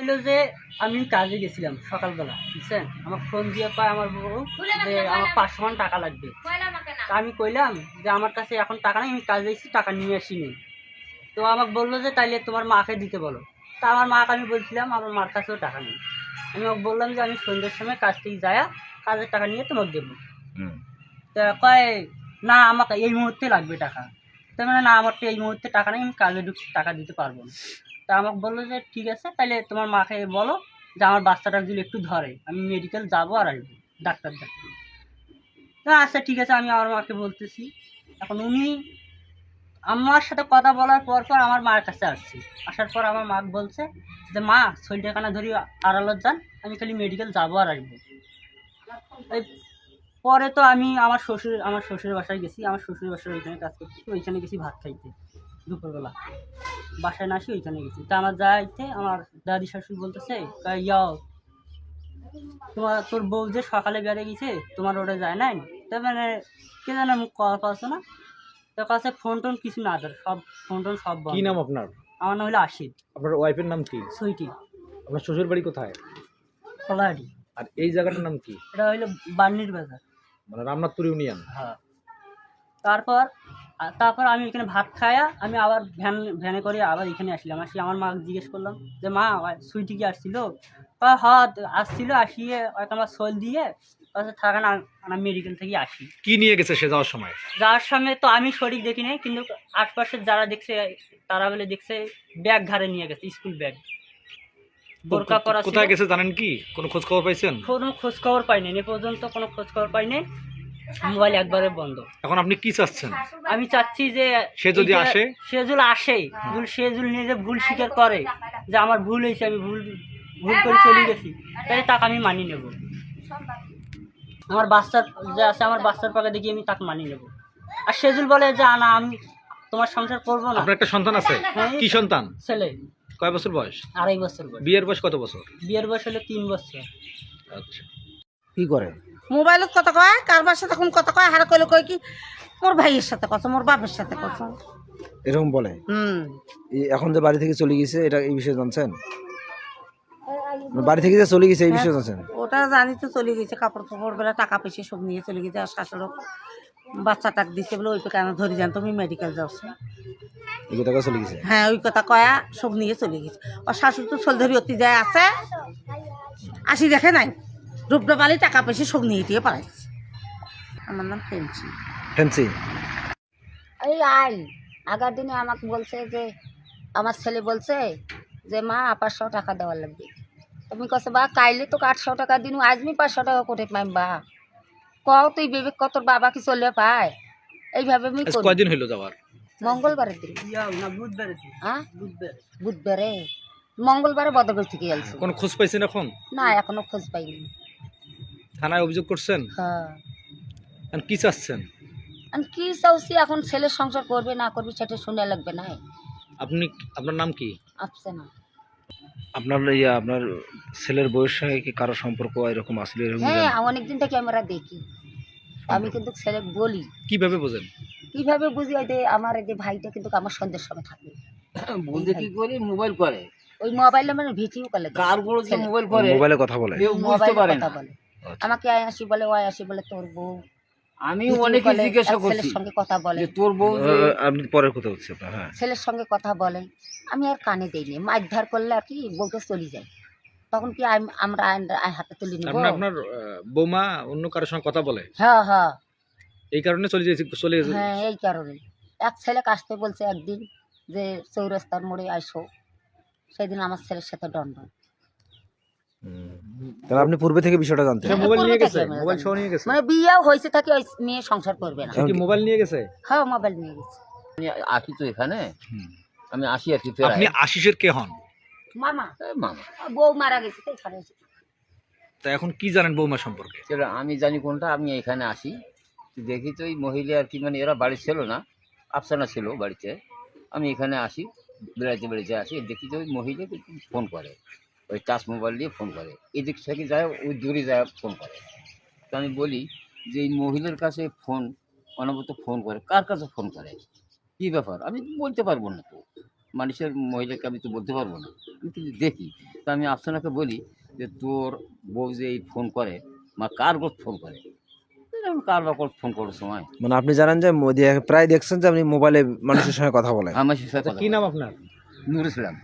হইলো যে আমি কাজে গেছিলাম সকালবেলা, বুঝছেন? আমার ফোন দিয়ে কয় আমার বউ যে আমার 500 টাকা লাগবে। তা আমি কইলাম যে আমার কাছে এখন টাকা নেই, আমি কাজে গেছি, টাকা নিয়ে আসিনি। তো আমাকে বললো যে তাইলে তোমার মাকে দিতে বলো। তা আমার মাকে আমি বলছিলাম আমার মার কাছেও টাকা নেই। আমি ওকে বললাম যে আমি সন্ধ্যের সময় কাজ থেকে যায়া কাজের টাকা নিয়ে তোমাকে দেবো। তা কয় না আমাকে এই মুহূর্তে লাগবে টাকা। তো মানে না আমার তো এই মুহূর্তে টাকা নেই, আমি কাজে ঢুকছি, টাকা দিতে পারবো না। তা আমাকে বললো যে ঠিক আছে তাহলে তোমার মাকে বলো যে আমার বাচ্চাটা যদি একটু ধরে, আমি মেডিকেল যাবো আর আসবো ডাক্তার দেখাবো। না আচ্ছা ঠিক আছে, আমি আমার মাকে বলতেছি। এখন উনি আমার সাথে কথা বলার পর পর আমার মার কাছে আসছি। আসার পর আমার মা বলছে যে মা শরীরটাখানা ধরি আড়ালত যান, আমি খালি মেডিকেল যাবো আর আসবো। এই পরে তো আমি আমার শ্বশুরের বাসায় গেছি, আমার শ্বশুরের বাসায় ওইখানে কাজ করছি, ওইখানে গেছি ভাত খাইতে দুপুরবেলা। বাসায় না আসি ওইখানে গেছি। তা আমার যাইতে আমার দাদি শাশুড়ি বলতেছে ইয়াও তোর বউ যে সকালে বেড়ে গেছে তোমার ওটা যায় নাই। তার মানে কে জানে মুখ কথা পাচ্ছ না, তোর কাছে ফোন টোন কিছু না ধর, সব ফোন টোন সব বন্ধ। কি নাম আপনার? আমার নাম হলো আশিক। আপনার ওয়াইফের নাম কি? সুইটি। আপনার শ্বশুর বাড়ি কোথায়? কলাহাটি। আর এই জায়গাটার নাম কি? এটা হইলো বার্নির বাজার, মানে রামনাথপুর ইউনিয়ন। হ্যাঁ। তারপর আমি এখানে ভাত খায়া আমি আবার ভ্যানে করে আবার এখানে আসলাম। আসি আমার মা জিজ্ঞেস করলাম যে মা সুইটি কি আসছিল? হ্যাঁ আসছিল, আসিয়ে আমার সোল দিয়ে থাকা না, আমি মেডিকেল থেকে আসি। কি নিয়ে গেছে সে যাওয়ার সময়? যাওয়ার সময় তো আমি সঠিক দেখি নাই, কিন্তু আশপাশের যারা দেখছে তারা বলে দেখছে ব্যাগ ঘাড়ে নিয়ে গেছে, স্কুল ব্যাগ। বোরকা পরা ছিল। কোথায় গেছে জানেন কি? কোনো খোঁজ খবর পাইছেন? কোনো খোঁজ খবর পাইনি, এ পর্যন্ত কোনো খোঁজ খবর পাইনি। মোবাইল একবারে বন্ধ। এখন আপনি কি চাচ্ছেন? আমি চাচ্ছি যে সে যদি আসে, সে যদি নিজে ভুল স্বীকার করে যে আমার ভুল হয়েছে, আমি ভুল করে চলে গেছি, তাহলে তাকে আমি মানিয়ে নেব। আমার বাচ্চার যে আছে, আমার বাচ্চার পাকে দেখি আমি তাকে মানিয়ে নেব। আর সেজুল বলে যে না আমি তোমার সংসার করবো না। আপনার একটা সন্তান আছে? কি সন্তান? ছেলে। কয় বছর বয়স? 2.5 বছর বয়স। বিয়ের বয়স কত বছর? বিয়ের বয়স হলো 3 বছর। আচ্ছা, কি করে? মোবাইলত কথা কয়, কারবার সাথে কোন কথা কয়, হারা কইলে কয় কি মোর ভাইয়ের সাথে কথা, মোর বাপের সাথে কথা, এরকম বলে। এখন যে বাড়ি থেকে চলে গেছে, এটা এই বিষয়ে জানছেন? বাড়ি থেকে যে চলে গেছে এই বিষয়ে জানছেন? ওটা জানি তো, চলে গেছে কাপড় কাপড় বেলা টাকা পয়সা সব নিয়ে চলে গেছে। আর শাশুড়ক বাচ্চা টাক দিছে বলে ওই কেন ধরে যান তুমি মেডিকেল যাচ্ছে, এই কথা চলে গেছে। হ্যাঁ ওই কথা কয়া সব নিয়ে চলে গেছে। আর শাশুড় তো চল ধরি অতি যায় আছে, আসি দেখে নাই রূপটা পালি টাকা পয়সা সব নিয়ে দিয়ে পালাইছে। আমার নাম ফেন্সি। ফ্যান্সি। এই আগের দিনে আমাকে বলছে যে আমার ছেলে বলছে যে মা 500 টাকা দেওয়ার লাগবে। তুমি কছে বা কাইলে তো 800 টাকা দিন, আজ আমি 500 টাকা কোটে পাইম বা কও তুই বিবেক কত বাবা কি চলে পায়। এইভাবে আমি কয়দিন হইলো যাওয়ার? মঙ্গলবারের দিন। না বুধবারে। হ্যাঁ বুধবারে। বুধবারে মঙ্গলবারে বদগজ থেকে গেছে। কোনো খোঁজ পাইছেন এখন? না এখনো খোঁজ পাইনি। থানায় অভিযোগ করছেন? হ্যাঁ। আর কি চাচ্ছেন? আমি কি চাইছি এখন ছেলের সংসার করবে না করবে সেটা শুনে লাগবে না। আপনার নাম কি? আসছে না। আপনার আপনার ছেলের বয়সের সঙ্গে কি কারো সম্পর্ক এরকম আসলে? হ্যাঁ অনেকদিন থেকে আমরা দেখি। আমি কিন্তু ছেলে বলি। কিভাবে বোঝেন? কিভাবে বুঝি? ওই যে আমার এই যে ভাইটা কিন্তু আমার সন্ধ্যের সময় থাকে। বুঝে কি করে? মোবাইল করে, ওই মোবাইলে মানে ভিডিও কলে কার বড় যে মোবাইল করে, মোবাইলে কথা বলে, কেউ বুঝতে পারে না। বলে আমাকে আয় আসি বলে, ওই আসি বলে তোর বউ। আমি অনেকে জিজ্ঞাসা করছি ছেলের সঙ্গে কথা বলে, যে তোর বউ যে আপনি পরের কথা হচ্ছে আপনার। হ্যাঁ, ছেলের সঙ্গে কথা বলে। আমি আর কানে দেইনি, মারধার করলে আর কি বউকে চলে যায়, তখন কি আমরা হাতে তুলে নিব? আপনার বৌমা অন্য কারোর সঙ্গে কথা বলে? হ্যাঁ হ্যাঁ এই কারণে চলে গেছে। হ্যাঁ এই কারণে এক ছেলে আসতে বলছে একদিন যে চৌরাস্তার মোড়ে আইসো, সেদিন আমার ছেলের সাথে দণ্ড। তাহলে আপনি পূর্বে থেকে বিষয়টা জানতেন? মোবাইল নিয়ে গেছে? মোবাইল সহ নিয়ে গেছে? মানে বিয়েও হয়েছে থাকে ওই মেয়ে সংসার করবে না। কি মোবাইল নিয়ে গেছে? হ্যাঁ মোবাইল নিয়ে গেছে। আসি তো এখানে, আমি আসি আর কি। আপনি আশিসের কে হন? মামা। মামা। বউ মারা গেছে তো এখানে এসে। তা এখন কি জানেন বৌমা সম্পর্কে? সেটা আমি জানি কোনটা। আমি এখানে আসি দেখি তো ওই মহিলা আর কি, মানে এরা বাড়ি ছিল না, আফসানা ছিল বাড়িতে। আমি এখানে আসি, বেড়াইতে আসি, দেখি যে ওই মহিলা ফোন করে, ওই টাচ মোবাইল দিয়ে ফোন করে, এদিক থেকে যায় ওই দূরে যায় ফোন করে। তো আমি বলি যে এই মহিলার কাছে ফোন অনবরত ফোন করে, কার কাছে ফোন করে, কী ব্যাপার? আমি বলতে পারবো না তো। মানুষের মহিলাকে আমি তো বলতে পারবো না, আমি কিন্তু দেখি। তো আমি আফসানাকে বলি যে তোর বউ যে এই ফোন করে, মা কার গোট ফোন করে, কার বা ফোন করার সময় মানে আপনি জানেন যে প্রায় দেখছেন যে আপনি মোবাইলে মানুষের সঙ্গে কথা বলেন। আমার সাথে আচ্ছা, কি নাম আপনার? নুর ইসলাম।